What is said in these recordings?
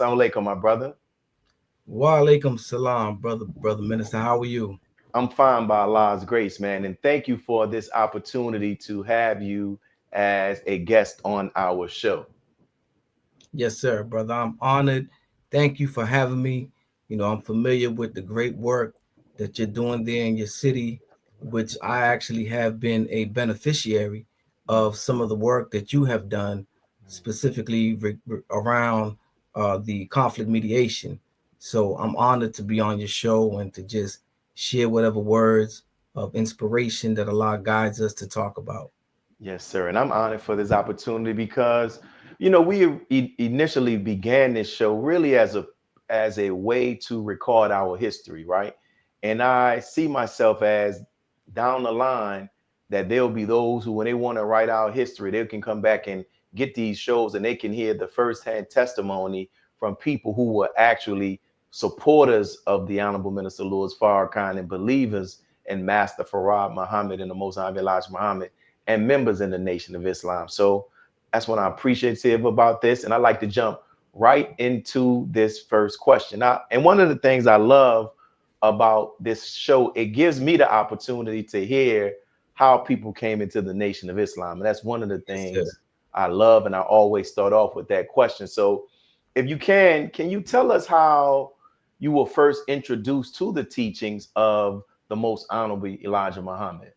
Assalamu alaikum, my brother. Wa alaikum salam, brother minister. How are you? I'm fine by Allah's grace, man. And thank you for this opportunity to have you as a guest on our show. Yes, sir, brother. I'm honored. Thank you for having me. I'm familiar with the great work that you're doing there in your city, which I actually have been a beneficiary of some of the work that you have done, specifically around the conflict mediation. So I'm honored to be on your show and to just share whatever words of inspiration that Allah guides us to talk about. Yes, sir. And I'm honored for this opportunity because, we initially began this show really as a way to record our history, right? And I see myself as down the line that there'll be those who, when they want to write our history, they can come back and get these shows and they can hear the firsthand testimony from people who were actually supporters of the Honorable Minister Louis Farrakhan and believers in Master Farad Muhammad and the Most High Elijah Muhammad and members in the Nation of Islam. So that's what I'm appreciative about this. And I like to jump right into this first question. And one of the things I love about this show, it gives me the opportunity to hear how people came into the Nation of Islam. And that's one of the Yes, sir. things I love. And I always start off with that question. So if you can you tell us how you were first introduced to the teachings of the Most Honorable Elijah Muhammad?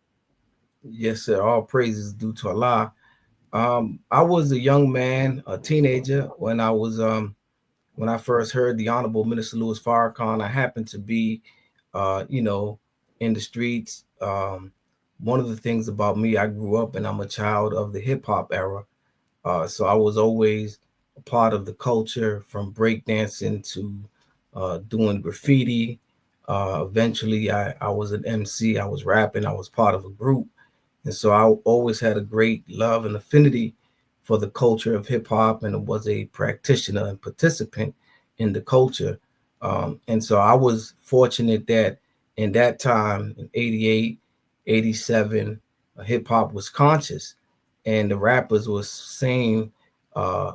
Yes, sir. All praises due to Allah. I was a young man, a teenager, when I first heard the Honorable Minister Louis Farrakhan. I happened to be, in the streets. One of the things about me, I grew up and I'm a child of the hip hop era. So I was always a part of the culture, from breakdancing to doing graffiti. Eventually, I was an MC. I was rapping. I was part of a group, and so I always had a great love and affinity for the culture of hip hop, and was a practitioner and participant in the culture. And so I was fortunate that in that time, in 88, 87, hip hop was conscious, and the rappers was saying uh,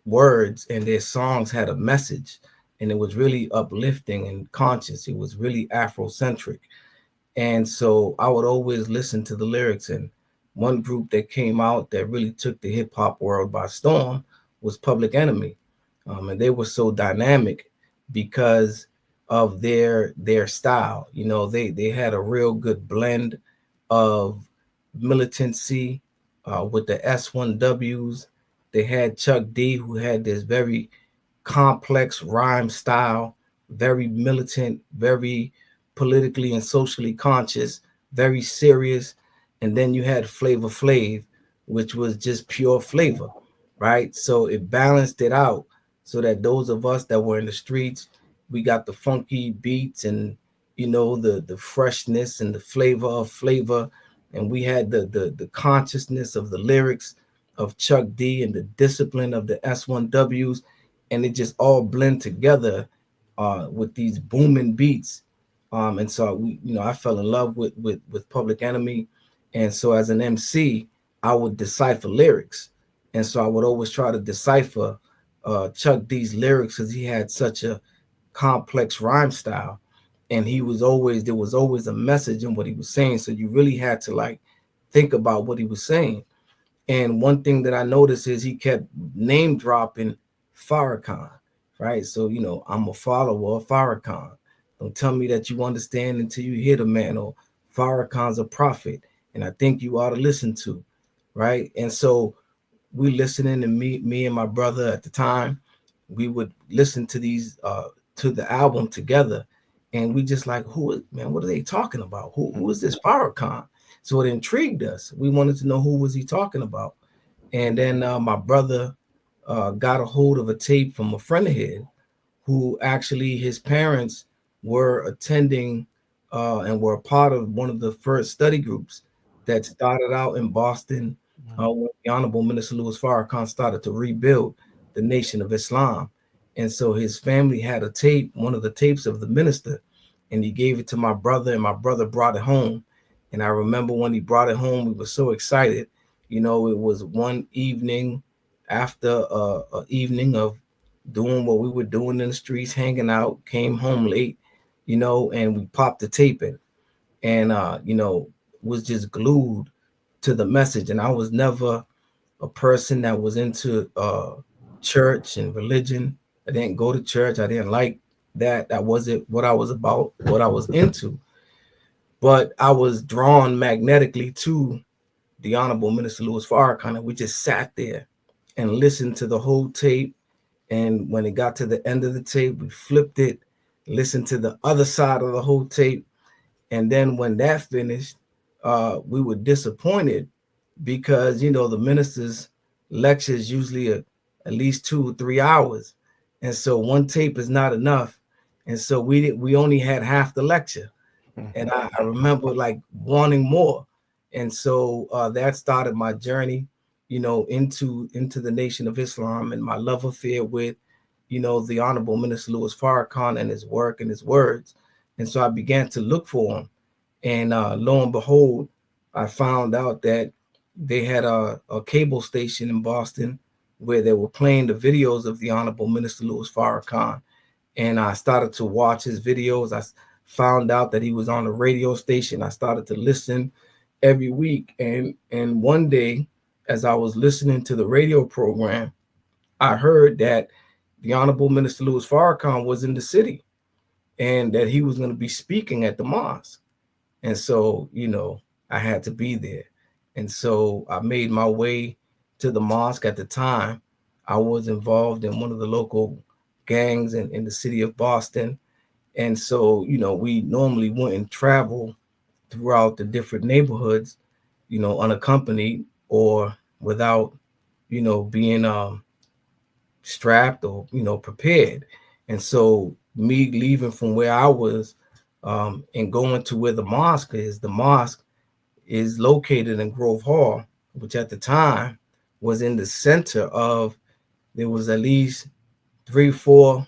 words, and their songs had a message, and it was really uplifting and conscious. It was really Afrocentric, and so I would always listen to the lyrics. And one group that came out that really took the hip hop world by storm was Public Enemy, and they were so dynamic because of their style. They had a real good blend of militancy with the S1Ws. They had Chuck D, who had this very complex rhyme style, very militant, very politically and socially conscious, very serious. And then you had Flavor Flav, which was just pure flavor, right? So it balanced it out so that those of us that were in the streets, we got the funky beats and the freshness and the flavor of flavor, and we had the consciousness of the lyrics of Chuck D and the discipline of the S1Ws, and it just all blend together with these booming beats. And so I fell in love with Public Enemy, and so as an MC, I would decipher lyrics, and so I would always try to decipher Chuck D's lyrics because he had such a complex rhyme style, and there was always a message in what he was saying. So you really had to like think about what he was saying. And one thing that I noticed is he kept name dropping Farrakhan, right? So, I'm a follower of Farrakhan. Don't tell me that you understand until you hear the man, or Farrakhan's a prophet, and I think you ought to listen to, right? And so we listening, and me and my brother at the time, we would listen to these to the album together, and we just like, man, what are they talking about? Who is this Farrakhan? So it intrigued us. We wanted to know who was he talking about. And then my brother got a hold of a tape from a friend of his, who actually his parents were attending and were a part of one of the first study groups that started out in Boston when the Honorable Minister Louis Farrakhan started to rebuild the Nation of Islam. And so his family had a tape, one of the tapes of the minister, and he gave it to my brother, and my brother brought it home. And I remember when he brought it home, we were so excited. It was one evening after a evening of doing what we were doing in the streets, hanging out, came home late, and we popped the tape in, and was just glued to the message. And I was never a person that was into church and religion. I didn't go to church. I didn't like that. That wasn't what I was about, what I was into. But I was drawn magnetically to the Honorable Minister Louis Farrakhan, and we just sat there and listened to the whole tape. And when it got to the end of the tape, we flipped it, listened to the other side of the whole tape. And then when that finished, we were disappointed because the minister's lectures usually are at least 2 or 3 hours, and so one tape is not enough, and so we only had half the lecture, and I remember like wanting more, and so that started my journey, into the Nation of Islam and my love affair with, the Honorable Minister Louis Farrakhan and his work and his words, and so I began to look for him, and lo and behold, I found out that they had a cable station in Boston where they were playing the videos of the Honorable Minister Louis Farrakhan, and I started to watch his videos. I found out that he was on a radio station. I started to listen every week, and one day, as I was listening to the radio program, I heard that the Honorable Minister Louis Farrakhan was in the city and that he was going to be speaking at the mosque. And so, I had to be there. And so I made my way to the mosque. At the time, I was involved in one of the local gangs in the city of Boston. And so, we normally wouldn't travel throughout the different neighborhoods, unaccompanied or without, being strapped or, prepared. And so me leaving from where I was and going to where the mosque is located in Grove Hall, which at the time was in the center of, there was at least 3, 4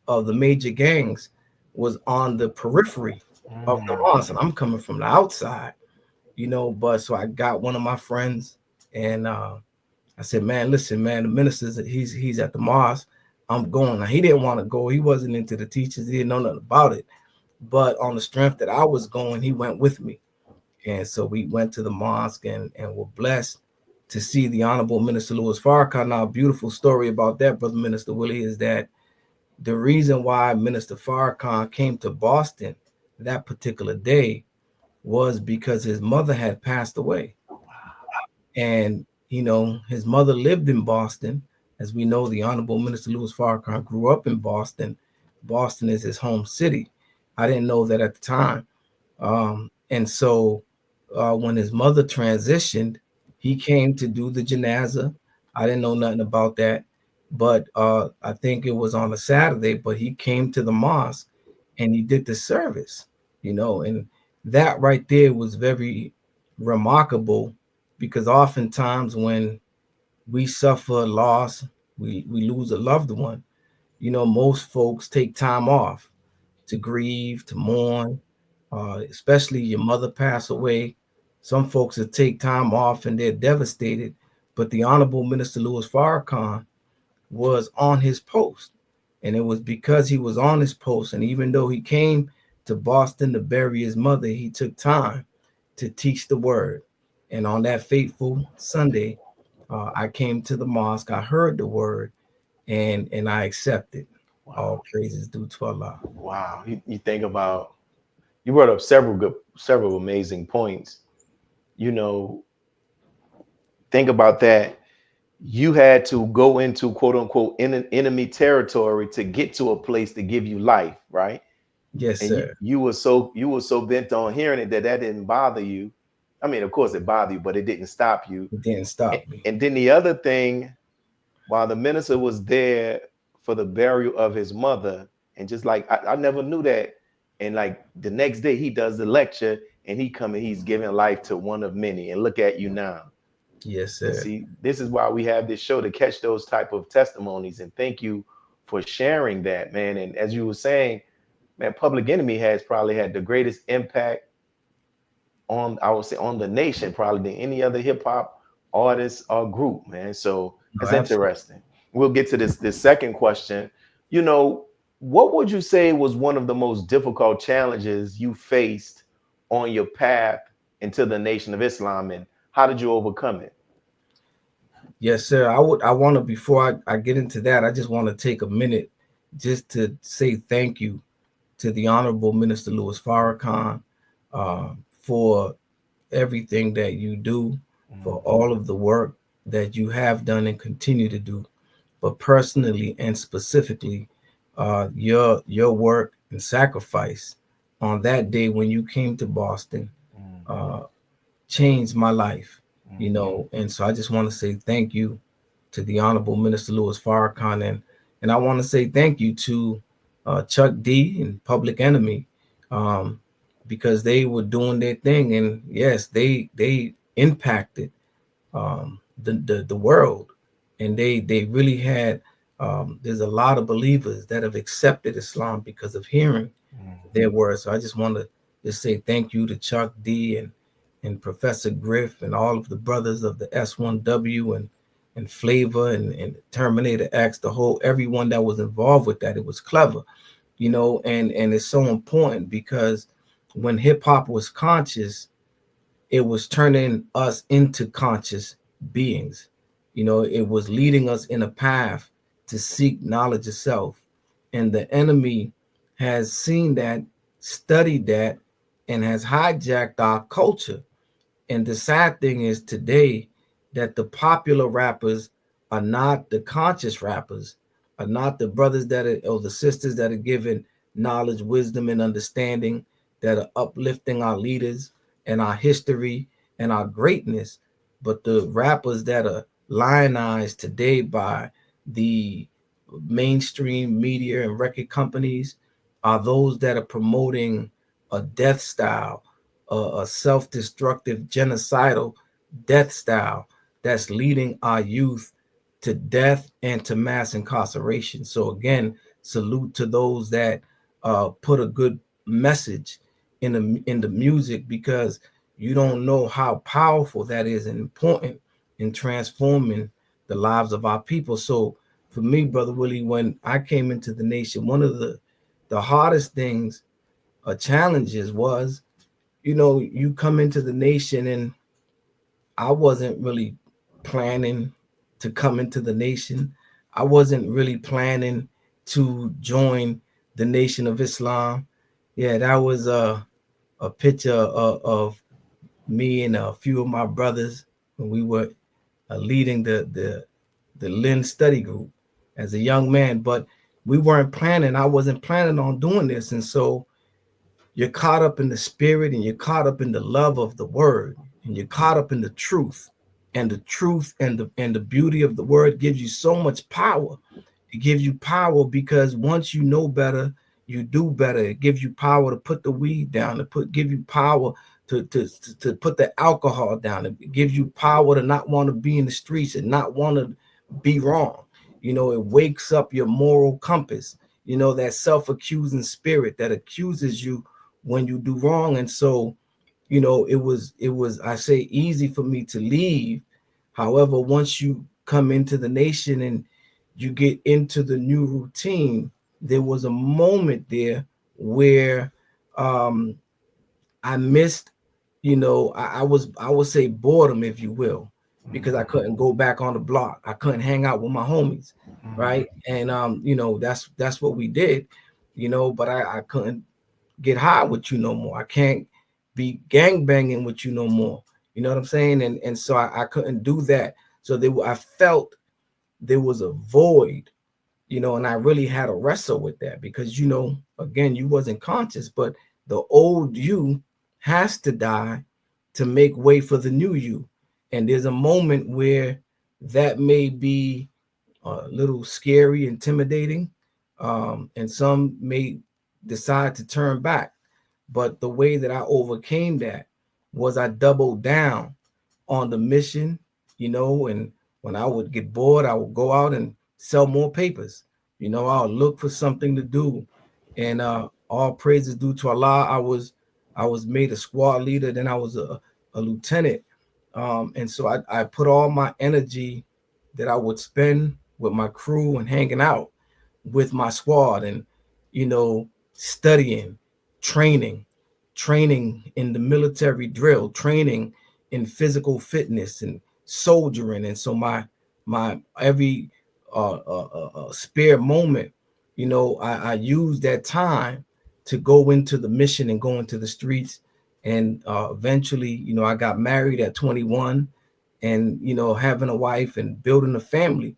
of the major gangs was on the periphery of the Mm. mosque. And I'm coming from the outside, but so I got one of my friends and I said, man, listen, man, the minister's he's at the mosque. I'm going. Now he didn't want to go. He wasn't into the teachers. He didn't know nothing about it. But on the strength that I was going, he went with me. And so we went to the mosque and were blessed to see the Honorable Minister Louis Farrakhan. Now, a beautiful story about that, Brother Minister Willie, is that the reason why Minister Farrakhan came to Boston that particular day was because his mother had passed away. And, his mother lived in Boston. As we know, the Honorable Minister Louis Farrakhan grew up in Boston. Boston is his home city. I didn't know that at the time. And so when his mother transitioned, he came to do the janaza. I didn't know nothing about that, but I think it was on a Saturday, but he came to the mosque and he did the service, and that right there was very remarkable because oftentimes when we suffer loss, we lose a loved one, most folks take time off to grieve, to mourn, especially your mother pass away. Some folks will take time off and they're devastated. But the Honorable Minister Louis Farrakhan was on his post. And it was because he was on his post. And even though he came to Boston to bury his mother, he took time to teach the word. And on that fateful Sunday, I came to the mosque, I heard the word, and I accepted. All Wow. praises due to Allah. Wow. You think about, you brought up several amazing points. You know, think about that. You had to go into quote unquote enemy territory to get to a place to give you life, right? Yes, And sir. you were so bent on hearing it that that didn't bother you. I mean, of course it bothered you, but it didn't stop you. It didn't And, stop me. and then the other thing, while the minister was there for the burial of his mother, and just like I never knew that. And like the next day, he does the lecture, and he's giving life to one of many. And look at you now. Yes, And sir. see, this is why we have this show to catch those type of testimonies. And thank you for sharing that, man. And as you were saying, man, Public Enemy has probably had the greatest impact on, I would say, on the nation, probably than any other hip hop artist or group, man. So No, that's absolutely. interesting. we'll get to this second question. You know, what would you say was one of the most difficult challenges you faced on your path into the Nation of Islam, and how did you overcome it? Yes, sir. I want to, before I get into that, I just want to take a minute just to say thank you to the Honorable Minister Louis Farrakhan uh, for everything that you do, for Mhm, all of the work that you have done and continue to do. But personally and specifically, your work and sacrifice on that day when you came to Boston mhm, uh, changed my life, mhm, and so I just want to say thank you to the Honorable Minister Louis Farrakhan, and I want to say thank you to Chuck D and Public Enemy, um, because they were doing their thing, and yes, they impacted the world, and they really had. There's a lot of believers that have accepted Islam because of hearing mhm, their words. So I just want to just say thank you to Chuck D and Professor Griff and all of the brothers of the S1W and Flavor and Terminator X, the whole everyone that was involved with that. It was clever, and it's so important because when hip hop was conscious, it was turning us into conscious beings. It was leading us in a path to seek knowledge of self. And the enemy has seen that, studied that, and has hijacked our culture. And the sad thing is today that the popular rappers are not the conscious rappers, are not the brothers that are, or the sisters that are giving knowledge, wisdom, and understanding, that are uplifting our leaders and our history and our greatness, but the rappers that are lionized today by the mainstream media and record companies are those that are promoting a death style, a self-destructive, genocidal death style that's leading our youth to death and to mass incarceration. So again, salute to those that put a good message in the music, because you don't know how powerful that is and important in transforming the lives of our people. So for me, Brother Willie, when I came into the nation, one of the hardest things, challenges was, you come into the nation, and I wasn't really planning to come into the nation. I wasn't really planning to join the Nation of Islam. Yeah, that was a picture of me and a few of my brothers when we were leading the Lynn study group as a young man. But we weren't planning. I wasn't planning on doing this, and so you're caught up in the spirit, and you're caught up in the love of the word, and you're caught up in the truth, and the truth and the beauty of the word gives you so much power. It gives you power because once you know better, you do better. It gives you power to put the weed down, give you power to put the alcohol down. It gives you power to not want to be in the streets and not want to be wrong. It wakes up your moral compass, that self-accusing spirit that accuses you when you do wrong. And so, it was I say easy for me to leave. However, once you come into the nation and you get into the new routine, there was a moment there where um I missed, I would say boredom, if you will, because I couldn't go back on the block. I couldn't hang out with my homies, right? mhm, And that's what we did, but I couldn't get high with you no more. I can't be gang banging with you no more. You know what I'm saying? And so I couldn't do that. So I felt there was a void, and I really had to wrestle with that because, again, you wasn't conscious, but the old you has to die to make way for the new you. And there's a moment where that may be a little scary, intimidating, and some may decide to turn back. But the way that I overcame that was I doubled down on the mission, and when I would get bored, I would go out and sell more papers. I'll look for something to do. And all praises due to Allah. I was made a squad leader, then I was a lieutenant. And so I put all my energy that I would spend with my crew and hanging out with my squad, and you know, studying, training, training in the military drill, training in physical fitness and soldiering. And so my every spare moment, you know, I use that time to go into the mission and go into the streets. And eventually, you know, I got married at 21, and you know, having a wife and building a family,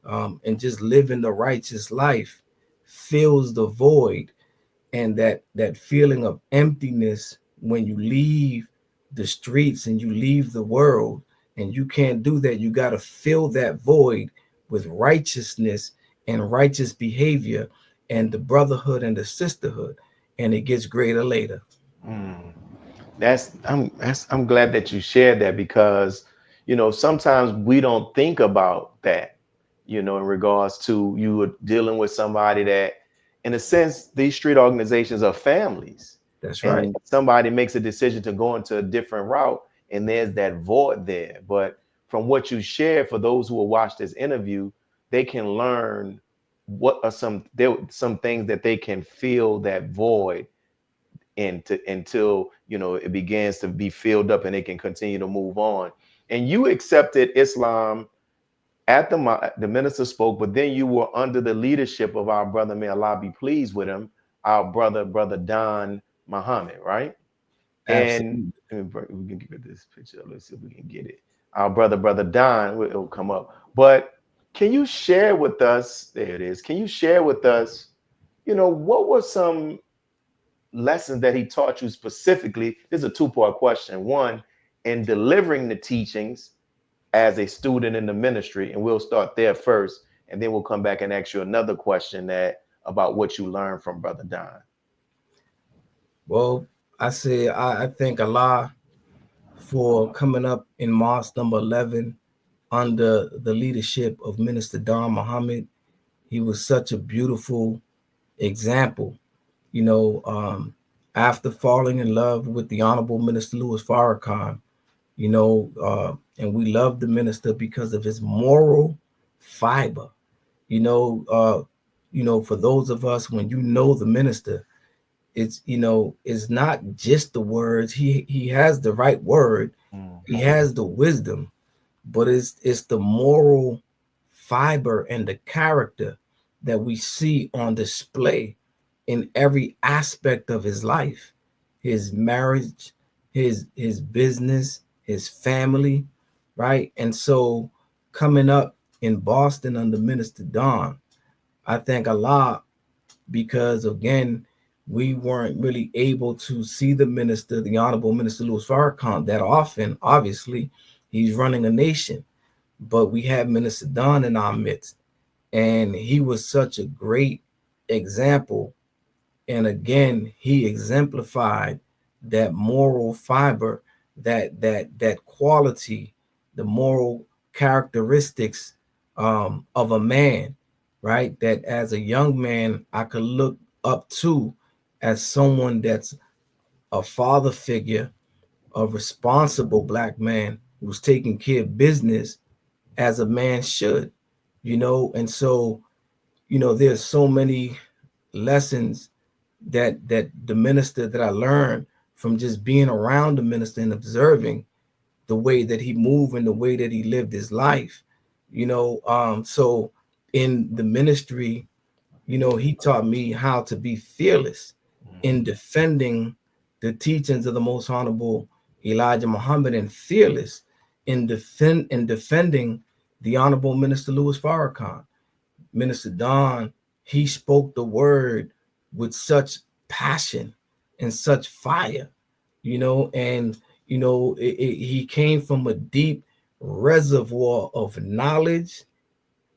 and just living the righteous life fills the void, and that feeling of emptiness when you leave the streets and you leave the world. And you can't do that. You got to fill that void with righteousness and righteous behavior and the brotherhood and the sisterhood, and it gets greater later. Mm. I'm glad that you shared that, because sometimes we don't think about that, in regards to you were dealing with somebody that, in a sense, these street organizations are families, That's right. and somebody makes a decision to go into a different route, and there's that void there. But from what you shared, for those who will watch this interview, they can learn what are some things that they can fill that void until it begins to be filled up and they can continue to move on. And you accepted Islam at the minister spoke, but then you were under the leadership of our brother, may Allah be pleased with him, our brother Don Muhammad, right? And Absolutely. we can get this picture. Let's see if we can get it. Our brother Don, it'll come up. But can you share with us? There it is. Can you share with us? What were some lessons that he taught you specifically? This is a two-part question. One, in delivering the teachings as a student in the ministry, and we'll start there first, and then we'll come back and ask you another question that about what you learned from Brother Don. Well, I thank Allah for coming up in Mosque number 11 under the leadership of Minister Don Muhammad. He was such a beautiful example, you know, after falling in love with the Honorable Minister Louis Farrakhan, and we love the minister because of his moral fiber. You know, for those of us, when you know the minister, it's not just the words. He has the right word, he has the wisdom, but it's the moral fiber and the character that we see on display in every aspect of his life, his marriage, his business, his family, right? And so coming up in Boston under Minister Don, I thank Allah because again, we weren't really able to see the minister, the Honorable Minister Louis Farrakhan, that often. Obviously, he's running a nation, but we have Minister Don in our midst, and he was such a great example. And again, he exemplified that moral fiber, that quality, the moral characteristics of a man, right? That as a young man, I could look up to as someone that's a father figure, a responsible black man who's taking care of business as a man should, And so, there's so many lessons that the minister that I learned from just being around the minister and observing the way that he moved and the way that he lived his life. So in the ministry, he taught me how to be fearless in defending the teachings of the most honorable Elijah Muhammad, and fearless in defending the honorable Minister Louis Farrakhan. Minister Don, he spoke the word with such passion and such fire, and he came from a deep reservoir of knowledge,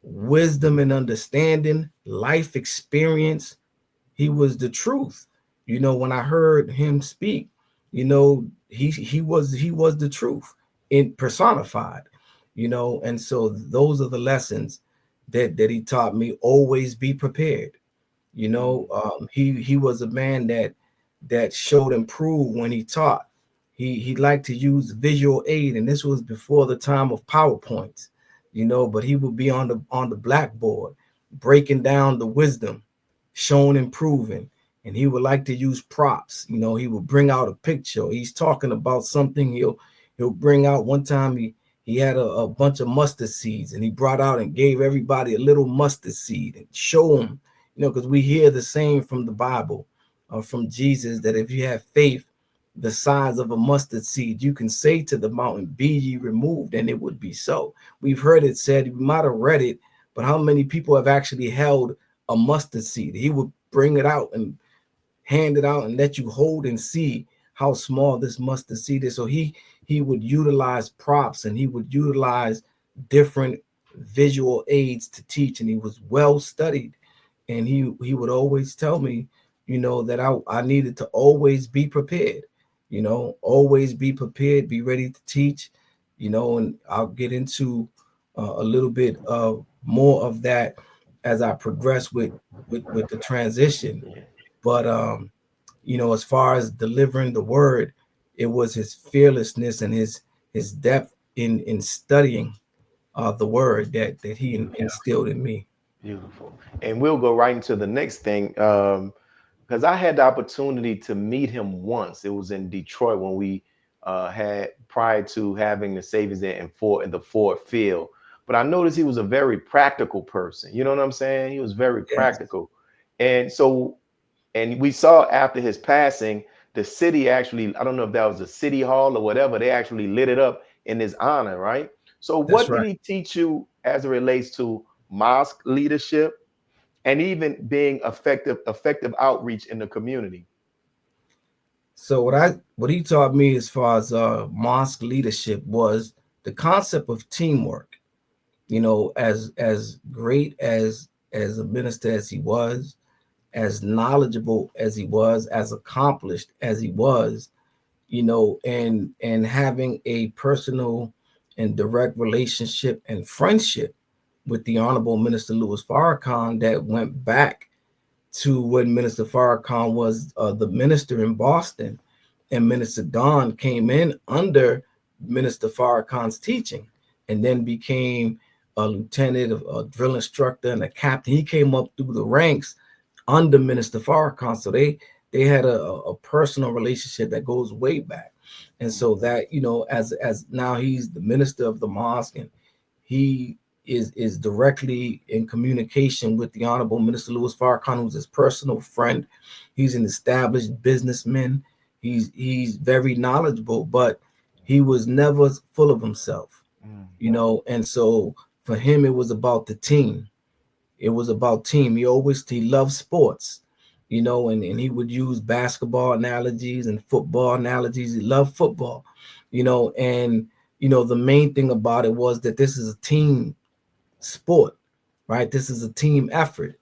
wisdom, and understanding, life experience. He was the truth. When I heard him speak, he was the truth in personified, and so those are the lessons that he taught me. Always be prepared. He was a man that showed and proved when he taught. He liked to use visual aid, and this was before the time of PowerPoints. but he would be on the blackboard breaking down the wisdom, showing and proving. And he would like to use props. He would bring out a picture. He's talking about something. He'll bring out one time he had a bunch of mustard seeds, and he brought out and gave everybody a little mustard seed and show them, because we hear the saying from the Bible, from Jesus, that if you have faith the size of a mustard seed, you can say to the mountain, be ye removed, and it would be so. We've heard it said, we might have read it, but how many people have actually held a mustard seed? He would bring it out and hand it out and let you hold and see how small this mustard seed is. So he would utilize props, and he would utilize different visual aids to teach, and he was well studied. And he would always tell me, that I needed to always be prepared, always be prepared, be ready to teach, and I'll get into a little bit of more of that as I progress with the transition. Yeah. But as far as delivering the word, it was his fearlessness and his depth in studying the word that he Beautiful. instilled in me. Beautiful. And we'll go right into the next thing. Because I had the opportunity to meet him once. It was in Detroit when we had prior to having the savings there in the Ford Field. But I noticed he was a very practical person. You know what I'm saying? He was very Yes, practical. And so, and we saw after his passing, the city actually, I don't know if that was a city hall or whatever, they actually lit it up in his honor, right? So that's what did right. he teach you as it relates to mosque leadership and even being effective outreach in the community? So what he taught me as far as mosque leadership was the concept of teamwork. As great as a minister as he was, as knowledgeable as he was, as accomplished as he was, and having a personal and direct relationship and friendship with the Honorable Minister Louis Farrakhan that went back to when Minister Farrakhan was the minister in Boston, and Minister Don came in under Minister Farrakhan's teaching, and then became a lieutenant, a drill instructor, and a captain. He came up through the ranks under Minister Farrakhan, so they had a personal relationship that goes way back. And so that, as now he's the minister of the mosque, and he is directly in communication with the Honorable Minister Louis Farrakhan, who's his personal friend. He's an established businessman. He's very knowledgeable, but he was never full of himself, Mm, and so for him it was about the team. It was about team. He loved sports, and he would use basketball analogies and football analogies. He loved football, and the main thing about it was that this is a team sport, right? This is a team effort.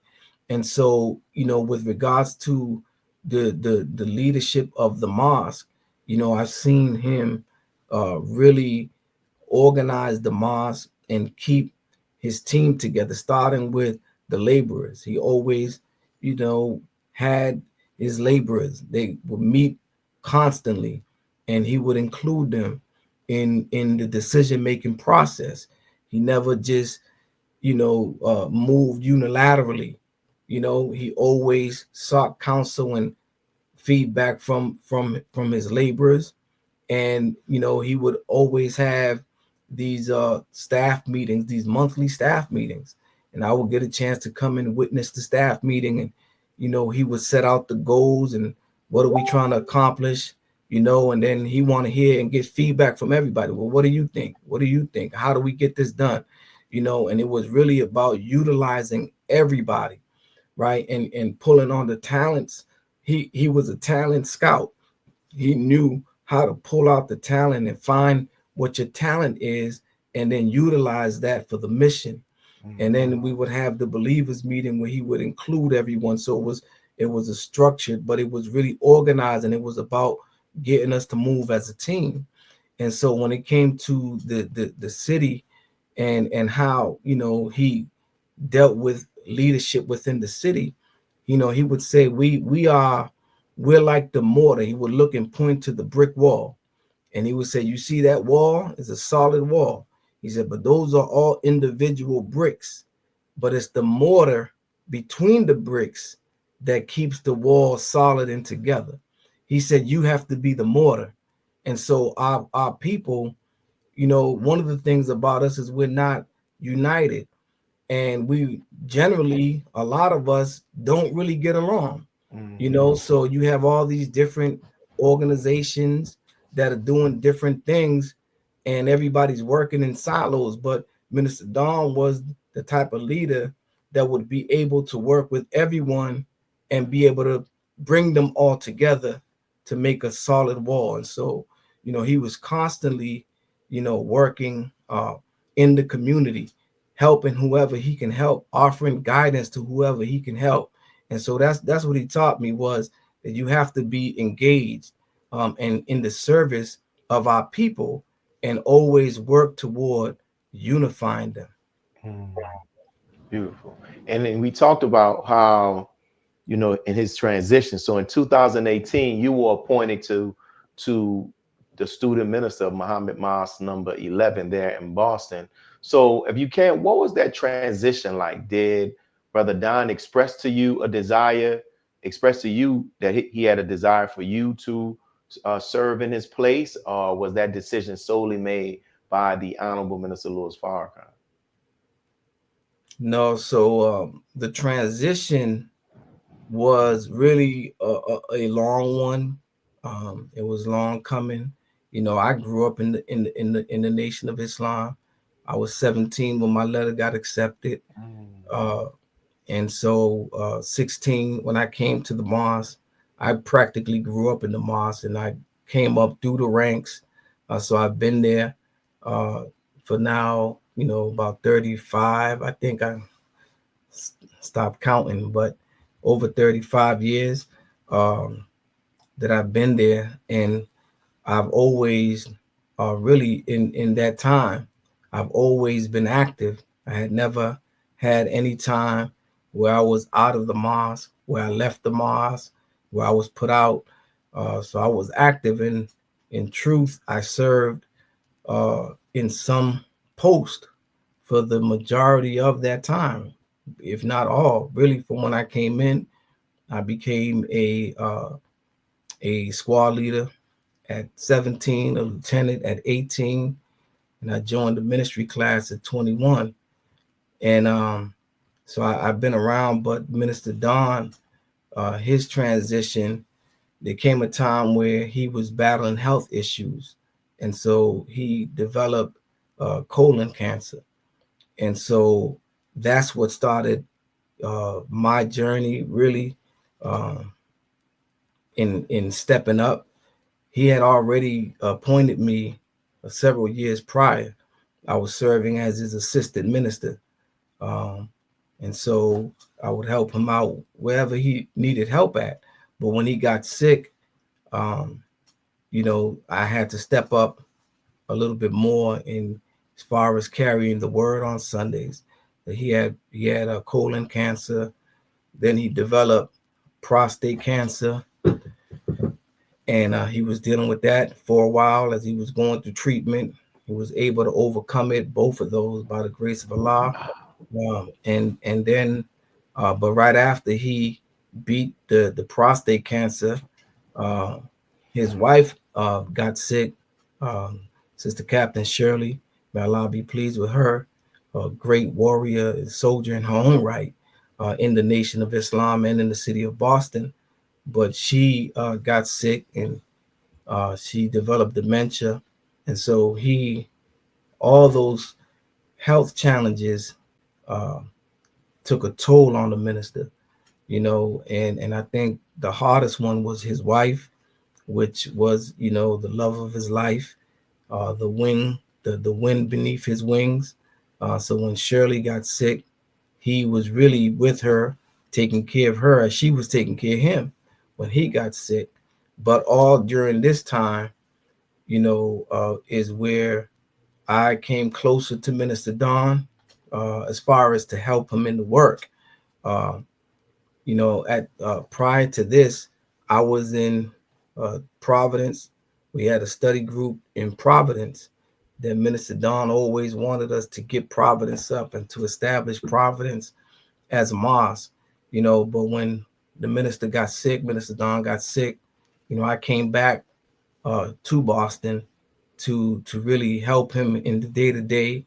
And so, with regards to the leadership of the mosque, I've seen him really organize the mosque and keep his team together, starting with the laborers. He always, you know, had his laborers. They would meet constantly, and he would include them in the decision making process. He never just, moved unilaterally. He always sought counsel and feedback from his laborers, and he would always have these staff meetings, these monthly staff meetings, and I would get a chance to come and witness the staff meeting. And he would set out the goals and what are we trying to accomplish, and then he want to hear and get feedback from everybody. Well, what do you think? What do you think? How do we get this done? And it was really about utilizing everybody, right, and pulling on the talents. He was a talent scout. He knew how to pull out the talent and find what your talent is, and then utilize that for the mission. And mhm, then we would have the believers meeting where he would include everyone. So it was a structured, but it was really organized, and it was about getting us to move as a team. And so when it came to the city and how he dealt with leadership within the city, he would say we're like the mortar. He would look and point to the brick wall, and he would say, you see that wall is a solid wall. He said, but those are all individual bricks, but it's the mortar between the bricks that keeps the wall solid and together. He said, you have to be the mortar. And so our people, one of the things about us is we're not united, and we generally, a lot of us don't really get along. Mm-hmm. So you have all these different organizations that are doing different things, and everybody's working in silos. But Minister Don was the type of leader that would be able to work with everyone and be able to bring them all together to make a solid wall. And so, he was constantly, working in the community, helping whoever he can help, offering guidance to whoever he can help. And so that's what he taught me, was that you have to be engaged and in the service of our people, and always work toward unifying them. Mm, beautiful. And then we talked about how, in his transition. So in 2018, you were appointed to the student minister of Muhammad Mosque number 11 there in Boston. So if you can, what was that transition like? Did Brother Don express to you that he had a desire for you to serve in his place, or was that decision solely made by the Honorable Minister Louis Farrakhan? No, so the transition was really a long one. It was long coming. I grew up in the Nation of Islam. I was 17 when my letter got accepted. Mm. Uh, And so 16, when I came to the mosque, I practically grew up in the mosque, and I came up through the ranks. So I've been there uh, for now, about 35. I think I stopped counting, but over 35 years that I've been there. And I've always really in that time, I've always been active. I had never had any time where I was out of the mosque, where I left the mosque, where I was put out. So I was active, and in truth, I served in some post for the majority of that time, if not all. Really, from when I came in, I became a squad leader at 17, a lieutenant at 18, and I joined the ministry class at 21. And so I've been around. But Minister Don, his transition, there came a time where he was battling health issues. And so he developed colon cancer. And so that's what started my journey, really, uh, in stepping up. He had already appointed me several years prior. I was serving as his assistant minister. Um, and so I would help him out wherever he needed help at. But when he got sick, um, I had to step up a little bit more in as far as carrying the word on Sundays. He had a colon cancer. Then he developed prostate cancer, and he was dealing with that for a while as he was going through treatment. He was able to overcome it, both of those, by the grace of Allah. And then, but right after he beat the prostate cancer, uh, his wife got sick. Um, Sister Captain Shirley, may Allah be pleased with her, a great warrior, soldier in her own right, in the Nation of Islam and in the city of Boston. But she got sick, and she developed dementia. And so all those health challenges uh, took a toll on the minister, and I think the hardest one was his wife, which was, the love of his life, the wind beneath his wings. So when Shirley got sick, he was really with her, taking care of her as she was taking care of him when he got sick. But all during this time, is where I came closer to Minister Don, as far as to help him in the work. Uh, at prior to this, I was in Providence. We had a study group in Providence, that Minister Don always wanted us to get Providence up and to establish Providence as a mosque, but when the minister got sick, Minister Don got sick, I came back to Boston to really help him in the day to day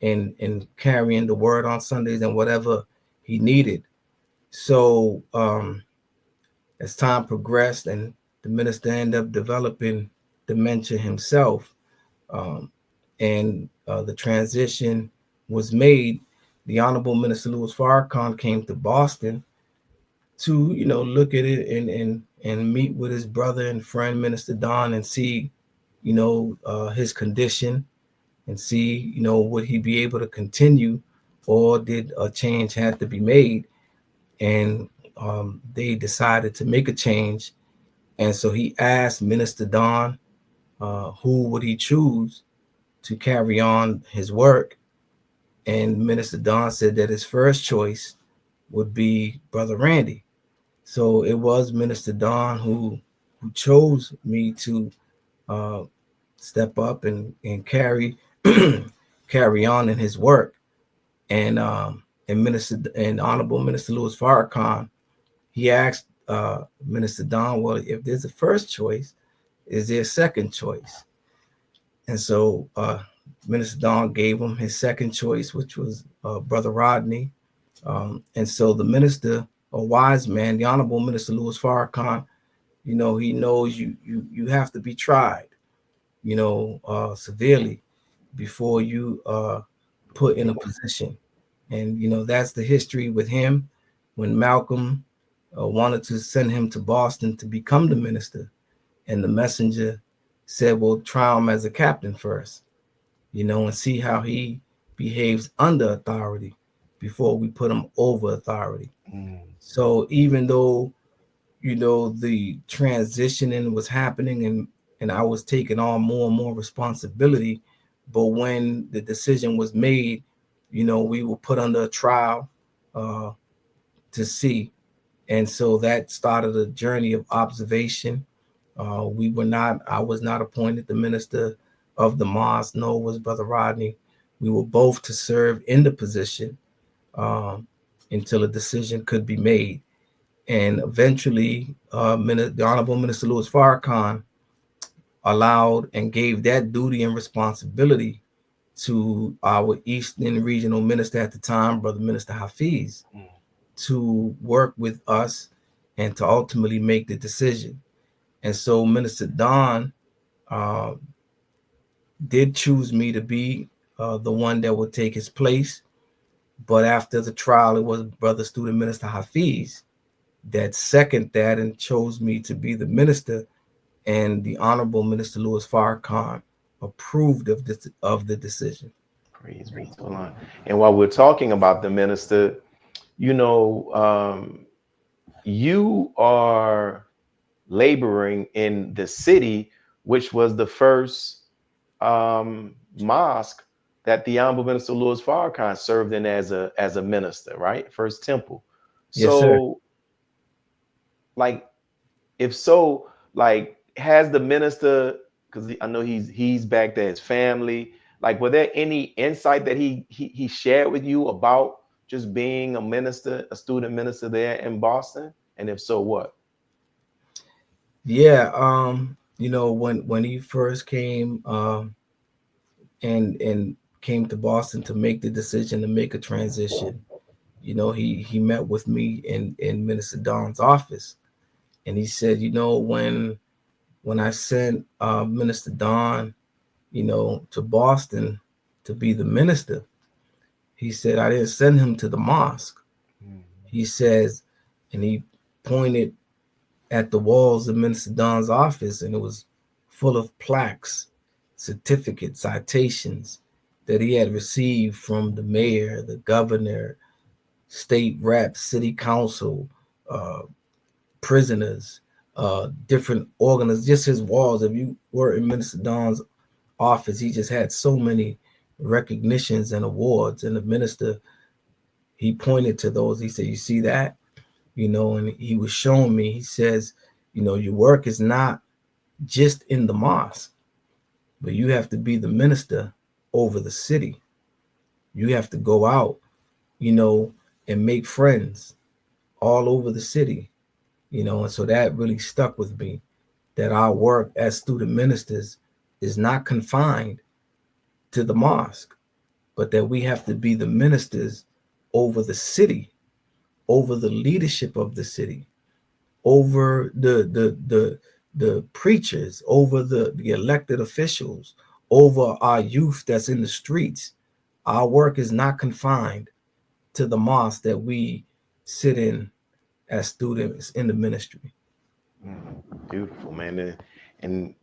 and carrying the word on Sundays and whatever he needed. So as time progressed and the minister ended up developing dementia himself, um, and the transition was made, the Honorable Minister Louis Farrakhan came to Boston to look at it and meet with his brother and friend Minister Don and see his condition and see would he be able to continue or did a change have to be made. And they decided to make a change, and so he asked Minister Don who would he choose to carry on his work. And Minister Don said that his first choice would be Brother Randy. So it was Minister Don who chose me to uh, step up and carry carry on in his work. And Honorable Minister Louis Farrakhan, he asked Minister Don, well, if there's a first choice, is there a second choice? And so Minister Don gave him his second choice, which was Brother Rodney. And so the minister, a wise man, the Honorable Minister Louis Farrakhan, he knows you have to be tried, severely before you put in a position. And, that's the history with him. When Malcolm wanted to send him to Boston to become the minister, and the messenger said, well, try him as a captain first, and see how he behaves under authority before we put him over authority. Mm. So even though, the transitioning was happening and I was taking on more and more responsibility, but when the decision was made, we were put under a trial uh, to see. And so that started a journey of observation. I was not appointed the minister of the mosque, nor was Brother Rodney. We were both to serve in the position um, until a decision could be made. And eventually, the Honorable Minister Louis Farrakhan allowed and gave that duty and responsibility to our Eastern Regional Minister at the time, Brother Minister Hafiz, Mm. to work with us and to ultimately make the decision. And so Minister Don uh, did choose me to be the one that would take his place. But after the trial, it was Brother Student Minister Hafiz that seconded that and chose me to be the minister. And the Honorable Minister Louis Farrakhan approved of the decision. Praise be to Allah. And while we're talking about the minister, you know, you are laboring in the city, which was the first mosque that the Honorable Minister Louis Farrakhan served in as a minister, right? First temple. Yes, sir. So, like, if so, like, has the minister, because I know he's back there, his family, like, were there any insight that he shared with you about just being a minister, a student minister there in Boston? And if so, what? Yeah. When he first came and came to Boston to make the decision to make a transition, he met with me in Minister Don's office, and he said, when I sent Minister Don, to Boston to be the minister, he said I didn't send him to the mosque. Mm. He says, and he pointed at the walls of Minister Don's office, and it was full of plaques, certificates, citations that he had received from the mayor, the governor, state reps, city council, uh, prisoners, different organs, just his walls. If you were in Minister Don's office, he just had so many recognitions and awards. And the minister, he pointed to those. He said, you see that? And he was showing me, he says, your work is not just in the mosque, but you have to be the minister over the city. You have to go out, and make friends all over the city, and so that really stuck with me, that our work as student ministers is not confined to the mosque, but that we have to be the ministers over the city, over the leadership of the city, over the preachers, over the elected officials, over our youth that's in the streets. Our work is not confined to the mosque that we sit in as students in the ministry. Beautiful, man. And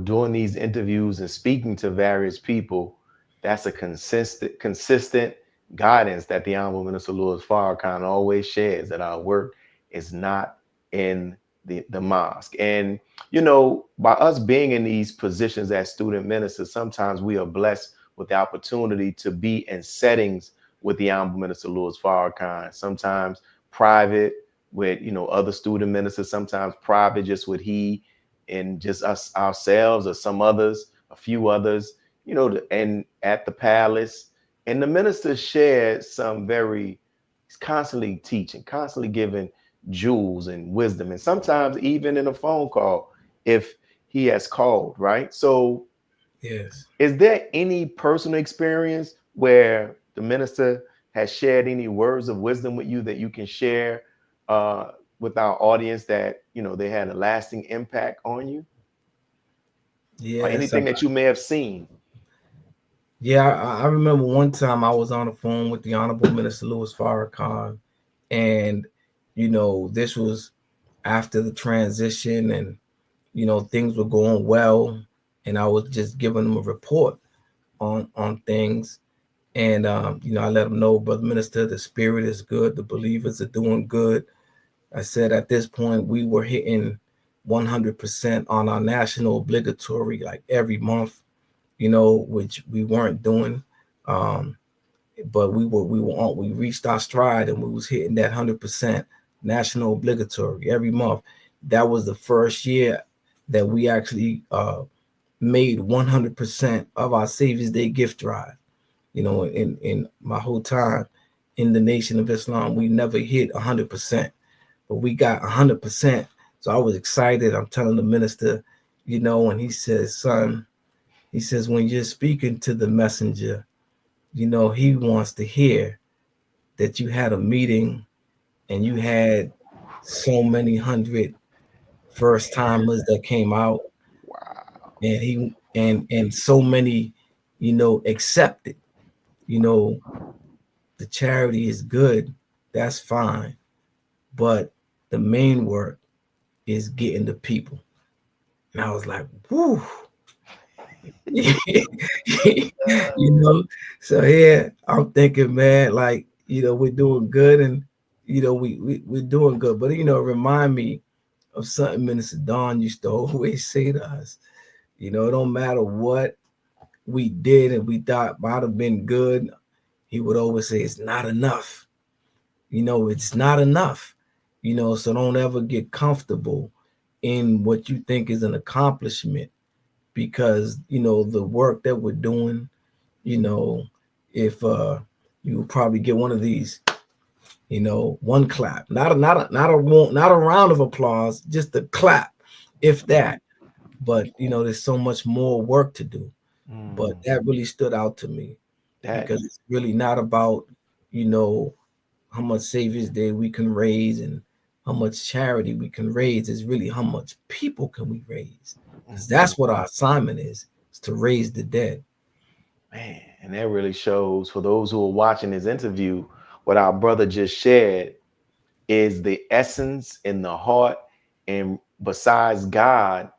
doing these interviews and speaking to various people, that's a consistent guidance that the Honorable Minister Louis Farrakhan always shares, that our work is not in the mosque. And by us being in these positions as student ministers, sometimes we are blessed with the opportunity to be in settings with the Honorable Minister Louis Farrakhan, sometimes private with other student ministers, sometimes private just with he and just us ourselves or some others, a few others, and at the palace. And the minister shared some very, he's constantly teaching, constantly giving jewels and wisdom, and sometimes even in a phone call if he has called, right? So Yes. is there any personal experience where the minister has shared any words of wisdom with you that you can share uh, with our audience, that they had a lasting impact on you, or Yes. anything that you may have seen? Yeah, I remember one time I was on the phone with the Honorable Minister Louis Farrakhan, and this was after the transition, and things were going well, and I was just giving him a report on things, and I let him know, Brother Minister, the spirit is good, the believers are doing good. I said at this point we were hitting 100% on our national obligatory like every month, which we weren't doing. Um, but we reached our stride, and we was hitting that 100% national obligatory every month. That was the first year that we actually made 100% of our Savior's Day gift drive. In my whole time in the Nation of Islam, we never hit 100%, but we got 100%. So I was excited. I'm telling the minister, and he says, son, he says, when you're speaking to the messenger, he wants to hear that you had a meeting and you had so many hundred first timers that came out, Wow. and and so many, accepted. You know, the charity is good, that's fine, but the main work is getting the people. And I was like, whoo. you know so here I'm thinking, man, like, we're doing good, and we're doing good, but remind me of something Minister Don used to always say to us. It don't matter what we did and we thought might have been good, he would always say it's not enough. It's not enough. So don't ever get comfortable in what you think is an accomplishment, because the work that we're doing, you know if you will probably get one of these, one clap, not a round of applause, just a clap, if that. But there's so much more work to do. But Mm, that really stood out to me, that because it's really not about you know how much Savior's Day we can raise and how much charity we can raise. It's really how much people can we raise, because mhm. that's what our assignment is to raise the dead. Man, and that really shows, for those who are watching this interview, what our brother just shared is the essence in the heart, and besides God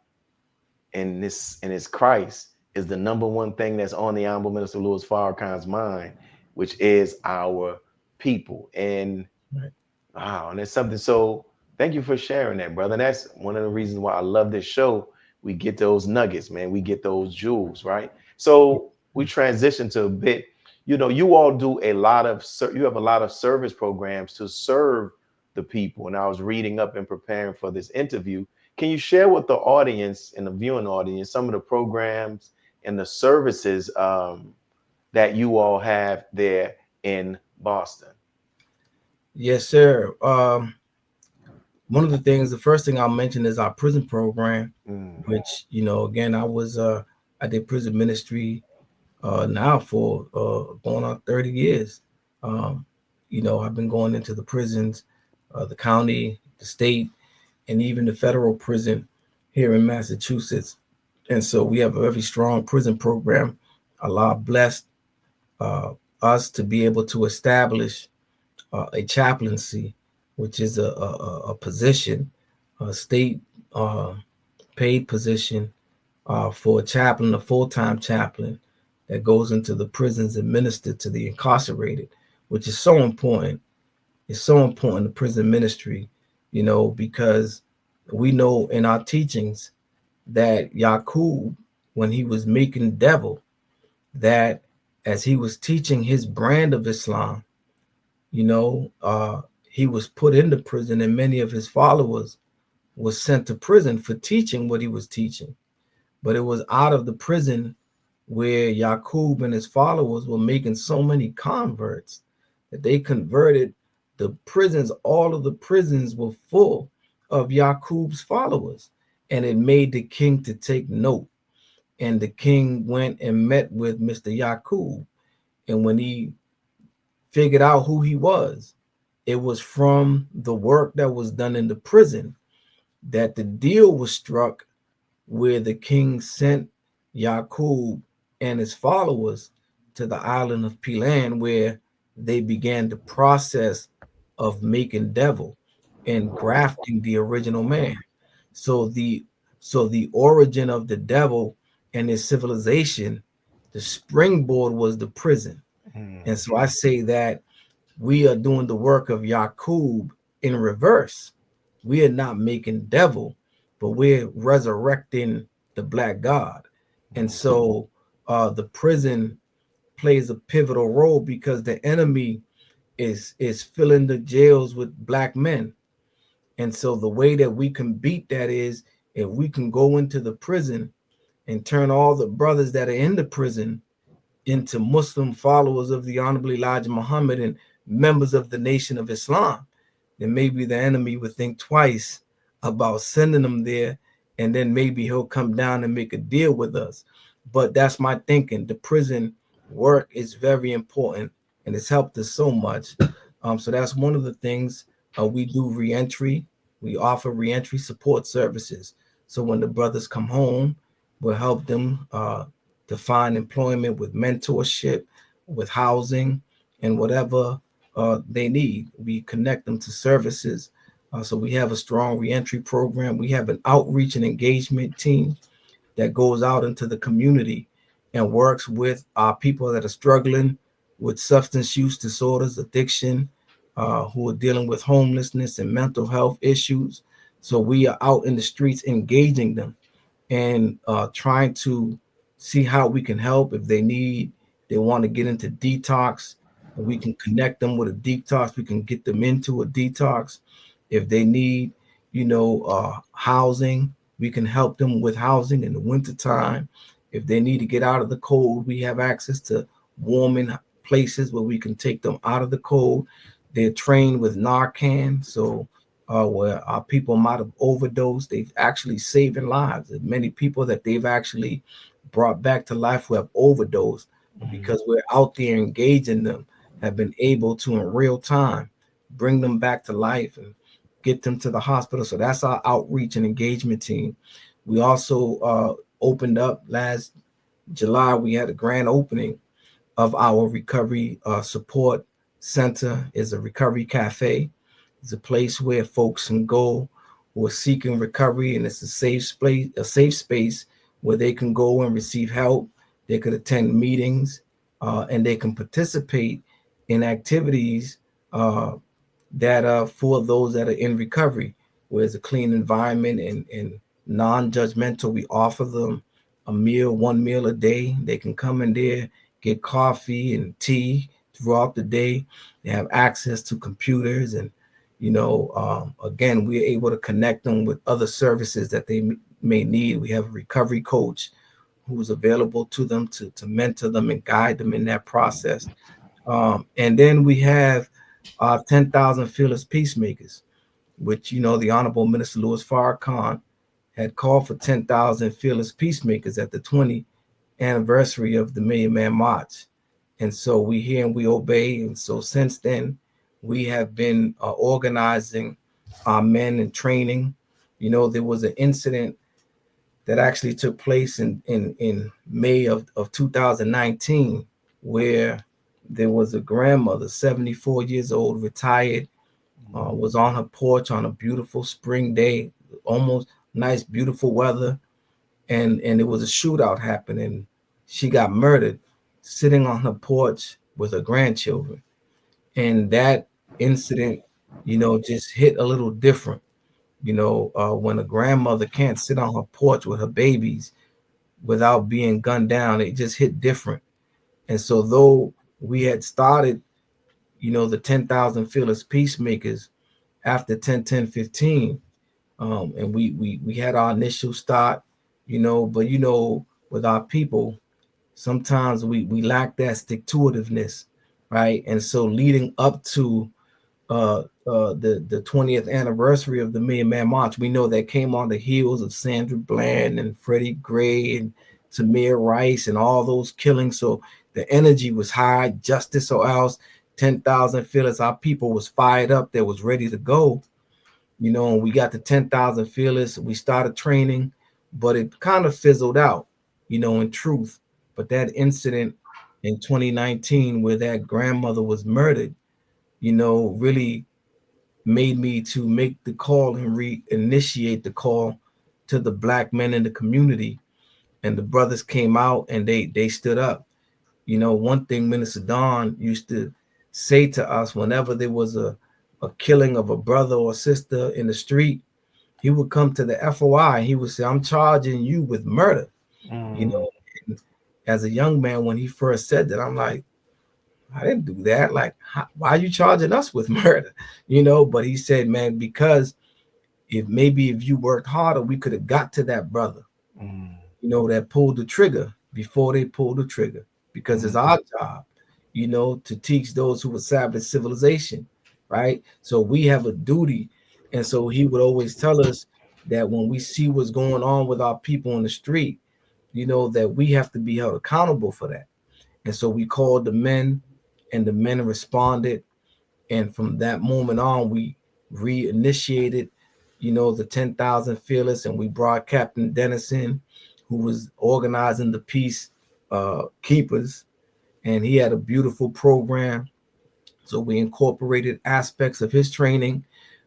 and his Christ, is the number one thing that's on the Honorable Minister Louis Farrakhan's mind, which is our people. And Right. wow, and it's something. So thank you for sharing that, brother. And that's one of the reasons why I love this show. We get those nuggets, man. We get those jewels, right? So we transition to a bit. You all do a lot of you have a lot of service programs to serve the people. And I was reading up and preparing for this interview. Can you share with the audience and the viewing audience some of the programs and the services that you all have there in Boston. Yes, sir. One of the things, the first thing I'll mention is our prison program, Mm, which, again, I did prison ministry now for going on 30 years. Um, I've been going into the prisons, the county, the state, and even the federal prison here in Massachusetts. And so we have a very strong prison program. Allah blessed uh, us to be able to establish a chaplaincy, which is a position, a state uh, paid position for a chaplain, a full-time chaplain that goes into the prisons and minister to the incarcerated, which is so important. It's so important, the prison ministry, because we know in our teachings that Yaqub, when he was making devil, that as he was teaching his brand of Islam, you know, uh, he was put into prison, and many of his followers was sent to prison for teaching what he was teaching. But it was out of the prison where Yaqub and his followers were making so many converts that they converted the prisons. All of the prisons were full of Yaqub's followers, and it made the king to take note. And the king went and met with Mr. Yaqub, and when he figured out who he was, it was from the work that was done in the prison that the deal was struck, where the king sent Yaqub and his followers to the island of Pilan, where they began the process of making devil and grafting the original man. So the origin of the devil and his civilization, the springboard was the prison. mm, And so I say that we are doing the work of Yaqub in reverse. We are not making devil, but we're resurrecting the black God. And mm, so the prison plays a pivotal role because the enemy is filling the jails with black men. And so the way that we can beat that is if we can go into the prison and turn all the brothers that are in the prison into Muslim followers of the Honorable Elijah Muhammad and members of the Nation of Islam, then maybe the enemy would think twice about sending them there, and then maybe he'll come down and make a deal with us. But that's my thinking. The prison work is very important, and it's helped us so much. So that's one of the things we do. Reentry. We offer reentry support services. So when the brothers come home, we'll help them to find employment with mentorship, with housing, and whatever they need. We connect them to services. So we have a strong reentry program. We have an outreach and engagement team that goes out into the community and works with our people that are struggling with substance use disorders, addiction, who are dealing with homelessness and mental health issues. So we are out in the streets engaging them and trying to see how we can help. If they want to get into detox, and we can connect them with a detox, we can get them into a detox. If they need, housing, we can help them with housing in the wintertime. If they need to get out of the cold, we have access to warming places where we can take them out of the cold. They're trained with Narcan, so where our people might have overdosed, they've actually saving lives. There's many people that they've actually brought back to life who have overdosed, mm, because we're out there engaging them, have been able to in real time bring them back to life and get them to the hospital. So that's our outreach and engagement team. We also opened up last July. We had a grand opening of our recovery support center. Is a recovery cafe. It's a place where folks can go who are seeking recovery, and it's a safe space where they can go and receive help. They could attend meetings, and they can participate in activities that are for those that are in recovery, where it's a clean environment and non-judgmental. We offer them one meal a day. They can come in there, get coffee and tea throughout the day. They have access to computers, and again, we're able to connect them with other services that they may need. We have a recovery coach who's available to them to mentor them and guide them in that process. And then we have 10,000 fearless peacemakers, which, the Honorable Minister Louis Farrakhan had called for 10,000 fearless peacemakers at the 20th anniversary of the Million Man March. And so we hear and we obey. And so since then, we have been organizing our men and training. There was an incident that actually took place in May of 2019, where there was a grandmother, 74 years old, retired, was on her porch on a beautiful spring day, almost nice, beautiful weather, and there was a shootout happening. She got murdered sitting on her porch with her grandchildren. And that incident, just hit a little different. When a grandmother can't sit on her porch with her babies without being gunned down, it just hit different. And so, though we had started, the 10,000 fearless peacemakers after 10-10-15, and we had our initial start, but with our people, sometimes we lack that stick to itiveness, right? And so, leading up to the 20th anniversary of the Million Man March, we know that came on the heels of Sandra Bland and Freddie Gray and Tamir Rice and all those killings. So the energy was high, justice or else. 10,000 fearless, our people was fired up, that was ready to go. And we got the 10,000 fearless. We started training, but it kind of fizzled out, in truth. But that incident in 2019 where that grandmother was murdered, really made me to make the call and reinitiate the call to the black men in the community. And the brothers came out and they stood up. One thing Minister Don used to say to us whenever there was a killing of a brother or sister in the street, he would come to the FOI and he would say, "I'm charging you with murder." You Mm, know, and as a young man, when he first said that, I'm like, I didn't do that. Like, why are you charging us with murder? But he said, man, because if you worked harder, we could have got to that brother, mm, that pulled the trigger before they pulled the trigger. Because it's mm, our job, to teach those who establish civilization, right? So we have a duty. And so he would always tell us that when we see what's going on with our people on the street, that we have to be held accountable for that. And so we called the men, and the men responded. And from that moment on, we reinitiated, the 10,000 Fearless, and we brought Captain Dennison, who was organizing the peace keepers, and he had a beautiful program. So we incorporated aspects of his training.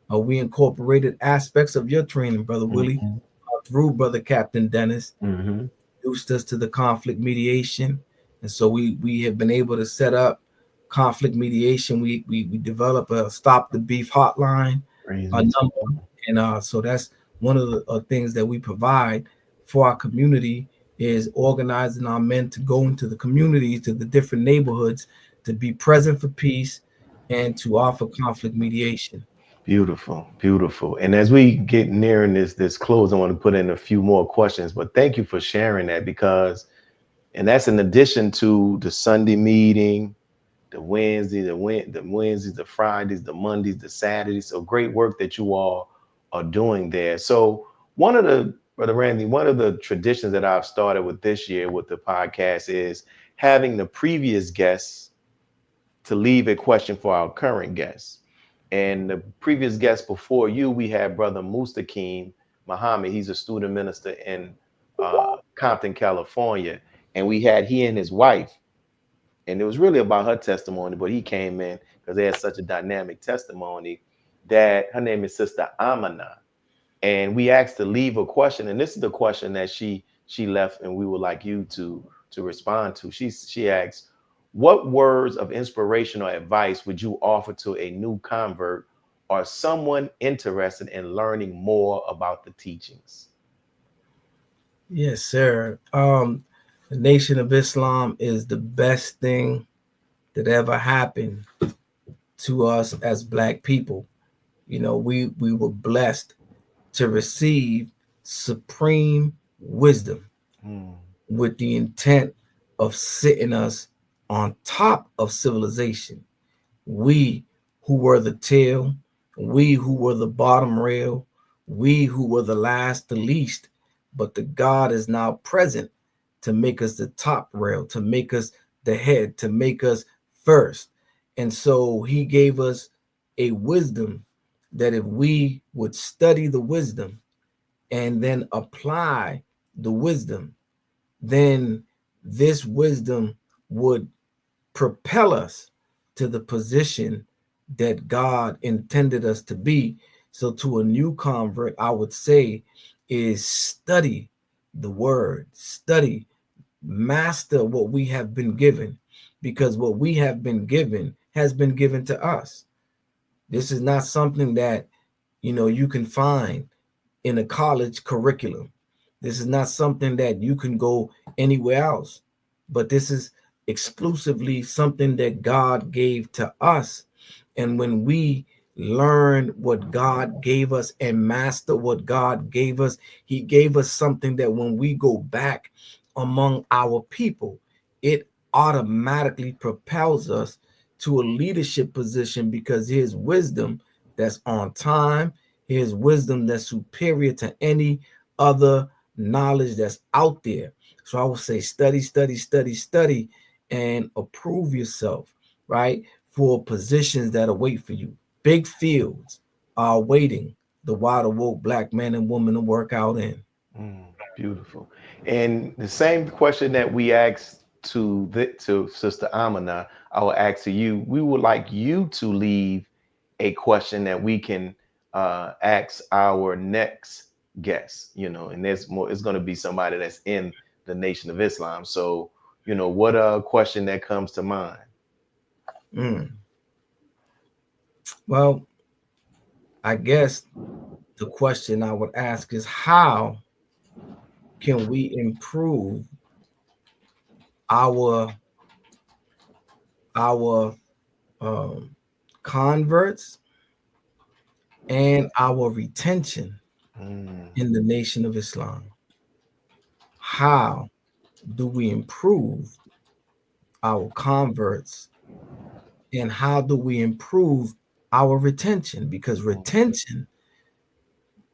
We incorporated aspects of your training, Brother Willie, mhm, through Brother Captain Dennis, mhm. introduced us to the conflict mediation. And so we have been able to set up conflict mediation. We develop a stop the beef hotline Praise be to number. And so that's one of the things that we provide for our community, is organizing our men to go into the communities, to the different neighborhoods, to be present for peace and to offer conflict mediation. Beautiful, beautiful. And as we get nearing this close, I want to put in a few more questions. But thank you for sharing that, because, and that's in addition to the Sunday meeting, the Wednesdays, the Wednesdays, the Fridays, the Mondays, the Saturdays. So great work that you all are doing there. So one of the, Brother Randy, one of the traditions that I've started with this year with the podcast is having the previous guests to leave a question for our current guests. And the previous guest before you, we had Brother Mustaqim Muhammad. He's a student minister in Compton, California. And we had he and his wife, and it was really about her testimony, but he came in because they had such a dynamic testimony, that her name is Sister Amana. And we asked to leave a question, and this is the question that she left, and we would like you to respond to. She asks, what words of inspiration or advice would you offer to a new convert or someone interested in learning more about the teachings? Yes, sir. The Nation of Islam is the best thing that ever happened to us as Black people. We were blessed to receive supreme wisdom. Mm, with the intent of sitting us on top of civilization. We who were the tail, we who were the bottom rail, we who were the last, the least, but the God is now present to make us the top rail, to make us the head, to make us first. And so he gave us a wisdom that if we would study the wisdom and then apply the wisdom, then this wisdom would propel us to the position that God intended us to be. So, to a new convert, I would say is study the word, study, master what we have been given, because what we have been given has been given to us. This is not something that you can find in a college curriculum. This is not something that you can go anywhere else, but this is exclusively something that God gave to us. And when we learn what God gave us and master what God gave us, He gave us something that when we go back among our people, it automatically propels us to a leadership position because His wisdom that's on time, His wisdom that's superior to any other knowledge that's out there. So I would say study, study, study, study, and approve yourself, right, for positions that await for you. Big fields are waiting the wide awoke black man and woman to work out in. Beautiful. And the same question that we asked to Sister Amina, I will ask to you. We would like you to leave a question that we can ask our next guest. And there's more. It's going to be somebody that's in the Nation of Islam. So, what a question that comes to mind. Mm. Well, I guess the question I would ask is how can we improve our our um, converts and our retention Mm, in the Nation of Islam? How do we improve our converts and how do we improve our retention? Because retention,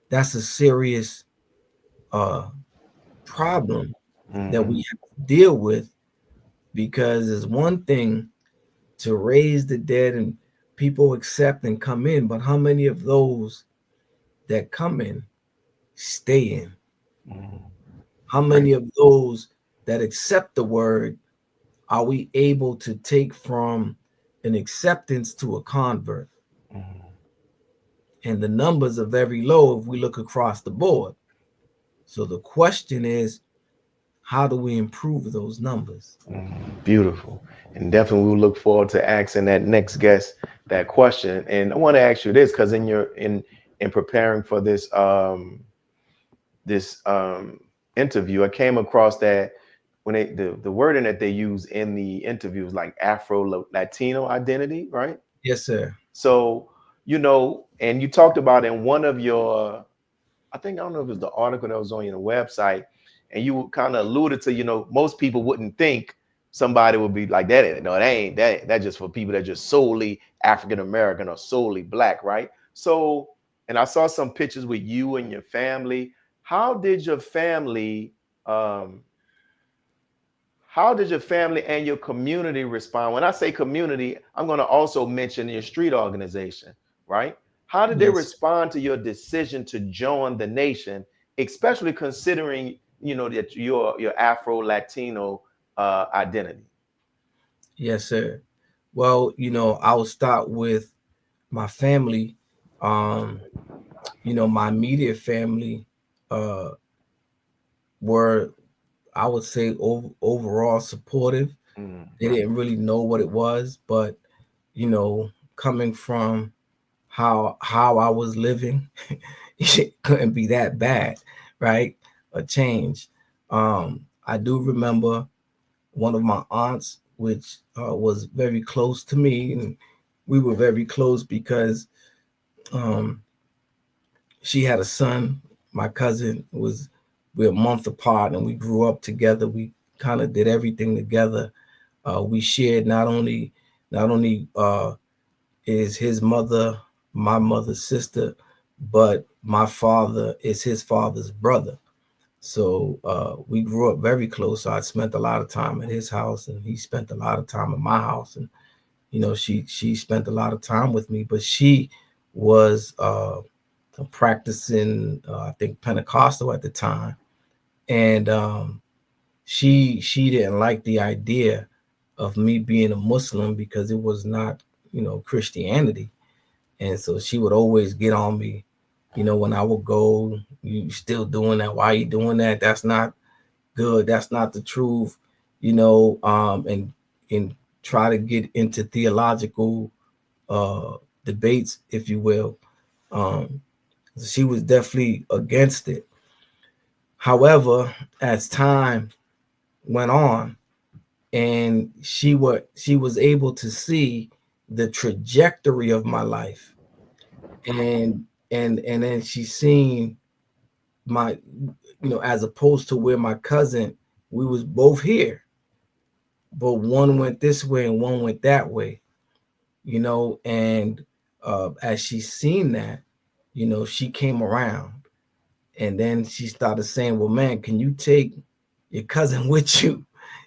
that's a serious uh, problem that mm-hmm, we have to deal with because it's one thing to raise the dead and people accept and come in, but how many of those that come in stay in? mm-hmm. How Right. many of those that accept the word are we able to take from an acceptance to a convert? Mm-hmm, And the numbers are very low if we look across the board. So the question is, how do we improve those numbers? beautiful. And definitely we'll look forward to asking that next guest that question. And I want to ask you this because in preparing for this interview, I came across that when the wording that they use in the interview is like Afro-Latino identity, right? Yes, sir. So, and you talked about in one of your, I don't know if it was the article that was on your website, and you kind of alluded to, most people wouldn't think somebody would be like that. No, that ain't that. That's just for people that are just solely African American or solely black, right? So, and I saw some pictures with you and your family. How did your family, um, how did your family and your community respond? When I say community, I'm going to also mention your street organization, right? How did they Yes, respond to your decision to join the nation, especially considering that your Afro-Latino identity? yes, sir. Well, I'll start with my family. Um, my immediate family uh were, I would say, overall supportive. Mm, They didn't really know what it was, but coming from how I was living, it couldn't be that bad, right? A change. I do remember one of my aunts, which was very close to me, and we were very close because um, she had a son. My cousin was we're a month apart, and we grew up together. We kind of did everything together. We shared not only is his mother my mother's sister, but my father is his father's brother. So we grew up very close. So I spent a lot of time at his house, and he spent a lot of time at my house. And she spent a lot of time with me, but she was practicing, I think, Pentecostal at the time, and she didn't like the idea of me being a Muslim because it was not, Christianity. And so she would always get on me, when I would go, you still doing that? Why are you doing that? That's not good. That's not the truth, and try to get into theological debates, if you will. Um, she was definitely against it. However, as time went on, and she was able to see the trajectory of my life, and then she seen my, as opposed to where my cousin, we was both here, but one went this way and one went that way, and as she seen that, she came around, and then she started saying, well, man, can you take your cousin with you?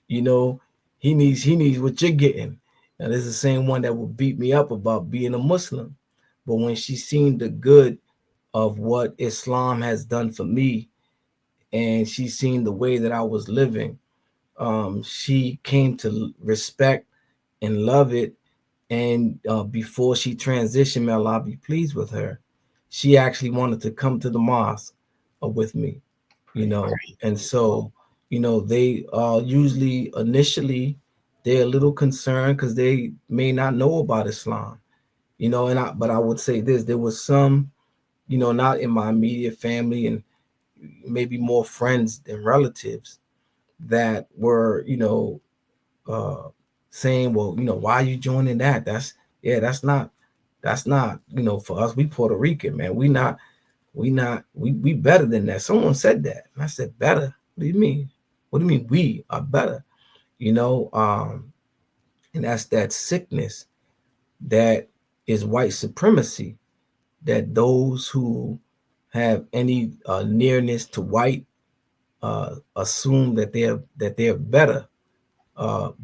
you know he needs what you're getting. Now, this is the same one that would beat me up about being a Muslim, but when she seen the good of what Islam has done for me, and she seen the way that I was living, she came to respect and love it. And before she transitioned, may Allah be pleased with her, she actually wanted to come to the mosque with me, and so, they usually initially they're a little concerned because they may not know about Islam, but I would say this: there was some, not in my immediate family, and maybe more friends than relatives, that were, uh, saying, well, why are you joining that? Yeah, that's not, for us. We Puerto Rican, man. We better than that. Someone said that, and I said, better. What do you mean? What do you mean we are better? You know, um, and that's that sickness that is white supremacy. That those who have any nearness to white assume that they're better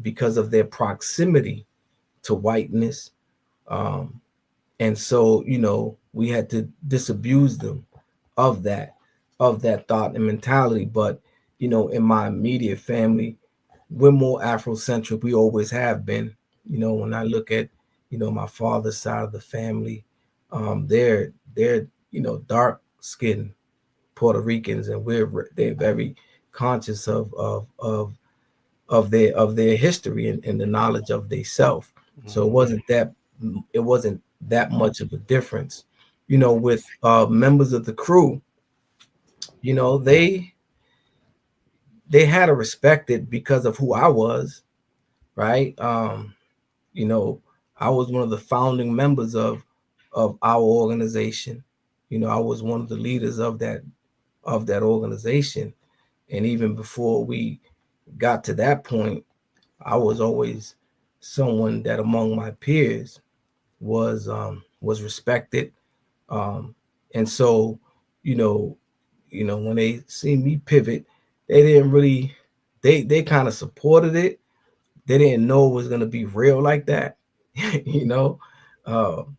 because of their proximity to whiteness. Um, and so, we had to disabuse them of that thought and mentality. But, in my immediate family, we're more Afrocentric. We always have been. When I look at, my father's side of the family, they're dark skinned Puerto Ricans, and they're very conscious of their history, and the knowledge of they self. So it Mhm. wasn't that much of a difference, with members of the crew. They had to respect it because of who I was, right? You know, I was one of the founding members of our organization. I was one of the leaders of that organization, and even before we got to that point, I was always someone that among my peers was respected. Um, and so, you know, when they see me pivot, they didn't really they kind of supported it. They didn't know it was gonna be real like that. you know.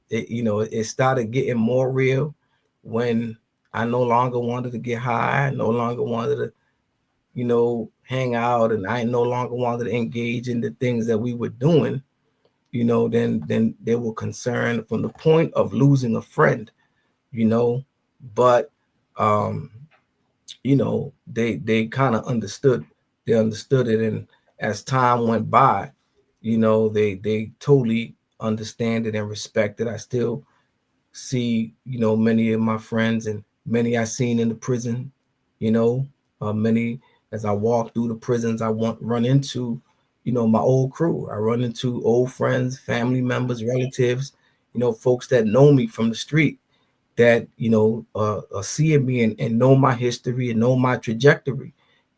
It started getting more real when I no longer wanted to get high, no longer wanted to, hang out, and I no longer wanted to engage in the things that we were doing. Then they were concerned from the point of losing a friend, you know, but um, they kind of understood it, and as time went by, they totally understand it and respect it. I still see, many of my friends, and many I seen in the prison, you know, many as I walk through the prisons, I run into, my old crew. I run into old friends, family members, relatives, folks that know me from the street. that see me and know my history and know my trajectory,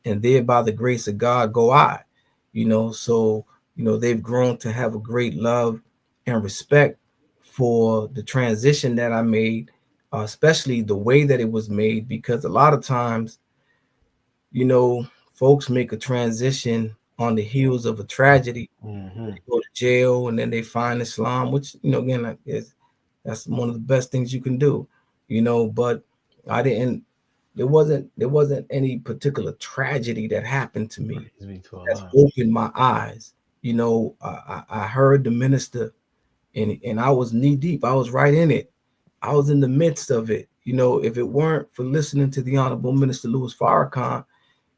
and there by the grace of God go I. So they've grown to have a great love and respect for the transition that I made, especially the way that it was made, because a lot of times, you know, folks make a transition on the heels of a tragedy. Mm-hmm. They go to jail and then they find Islam, which, again, that's one of the best things you can do, but I didn't, there wasn't any particular tragedy that happened to me Praise be to that's Allah. opened my eyes. I heard the minister, and I was knee deep. I was right in it. I was in the midst of it. If it weren't for listening to the Honorable Minister Louis Farrakhan,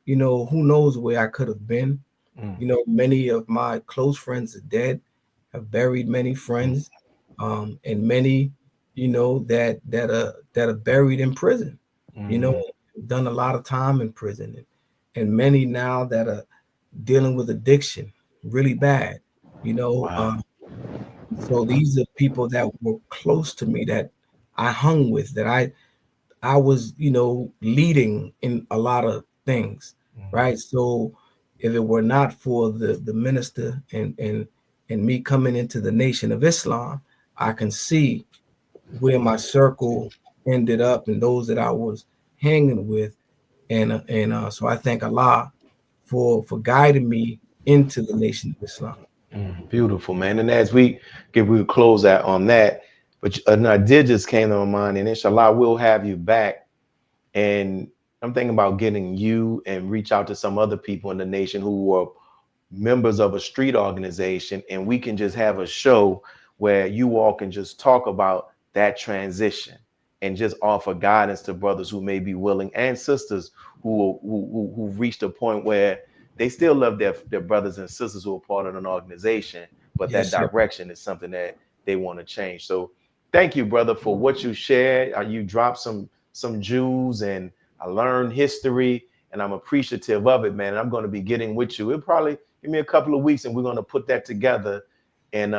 who knows where I could have been. Mm, Many of my close friends are dead, have buried many mm, friends, and many, that are buried in prison. You know, mm. done a lot of time in prison, and many now that are dealing with addiction, really bad. You know, Wow. um, so these are people that were close to me, that I hung with, that I was, leading in a lot of things, Mm, right? So if it were not for the minister and me coming into the Nation of Islam, I can see where my circle ended up and those that I was hanging with, so I thank Allah for guiding me into the Nation of Islam. beautiful, man. And as we close out on that, but an idea just came to my mind, and inshallah, we'll have you back. And I'm thinking about getting you and reach out to some other people in the nation who are members of a street organization, and we can just have a show where you all can just talk about that transition and just offer guidance to brothers who may be willing, and sisters who've reached a point where they still love their brothers and sisters who are part of an organization, but that Yes, sir. direction is something that they want to change. So thank you, brother, for what you shared. You dropped some jewels, and I learned history, and I'm appreciative of it, man. And I'm going to be getting with you. It'll probably give me a couple of weeks, and we're going to put that together and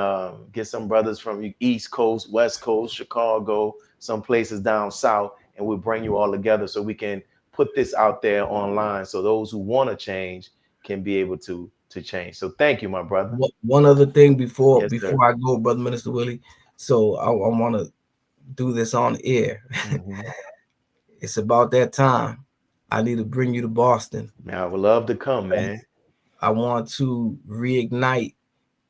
get some brothers from the East Coast, West Coast, Chicago, some places down south, and we'll bring you all together so we can put this out there online, so those who want to change can be able to change. So thank you, my brother. One other thing before Yes, sir. before I go, Brother Minister Willie. So I want to do this on air. Hmm. It's about that time. I need to bring you to Boston. Man, I would love to come, man. I want to reignite,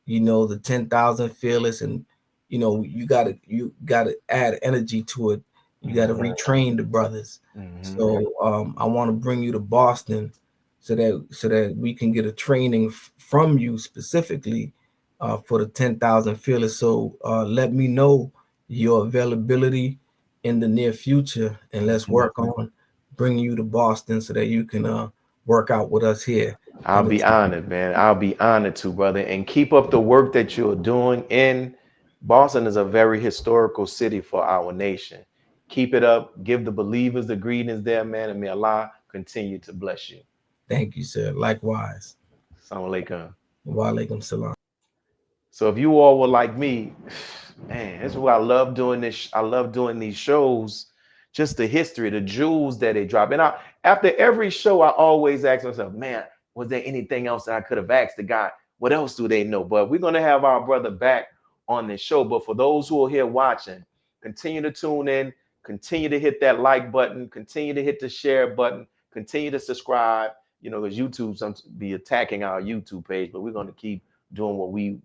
the 10,000 fearless, and you gotta add energy to it. You gotta Hmm. retrain the brothers. Hmm. So I want to bring you to Boston so that we can get a training from you specifically for the 10,000 fearless. So let me know your availability in the near future, and let's Hmm. work on bringing you to Boston so that you can work out with us here I'll in the be honored, man. I'll be honored to, brother. And keep up the work that you're doing. In Boston is a very historical city for our nation. Keep it up. Give the believers the greetings there, man. And may Allah continue to bless you. Thank you, sir. Likewise. Assalamu alaikum. Wa alaikum salam. So if you all were like me, man, that's why I love doing this. I love doing these shows, just the history, the jewels that they drop. And after every show, I always ask myself, man, was there anything else that I could have asked the guy? What else do they know? But we're gonna have our brother back on this show. But for those who are here watching, continue to tune in, continue to hit that like button, continue to hit the share button, continue to subscribe. Because YouTube some be attacking our YouTube page, but we're gonna keep doing what we